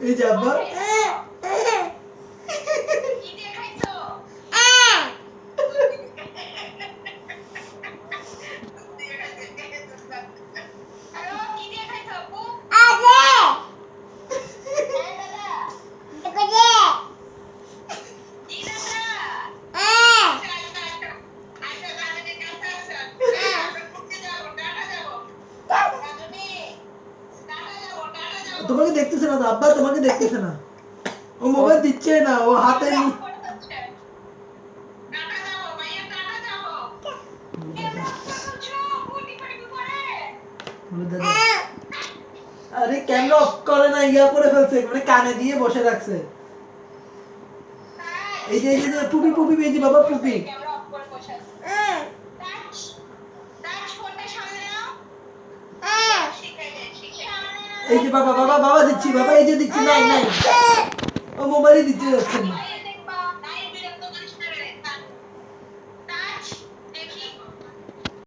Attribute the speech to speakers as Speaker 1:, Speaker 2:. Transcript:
Speaker 1: এই যে আব্বা তোমাকে দেখতেছে না তো, আব্বা তোমাকে দেখতেছে না, ও মোবাইল দিচ্ছে না, ও হাতে আরে ক্যামেরা অফ করে না, ইয়া করে ফেলছে, মানে কানে দিয়ে বসে রাখছে। এই যে পুপি পুপি এই যে বাবা পুপি, এই যে বাবা বাবা বাবা দিচ্ছি, বাবা এই যে দিচ্ছি, নাই নাই ও মোবাইলই দিতে যাচ্ছে না।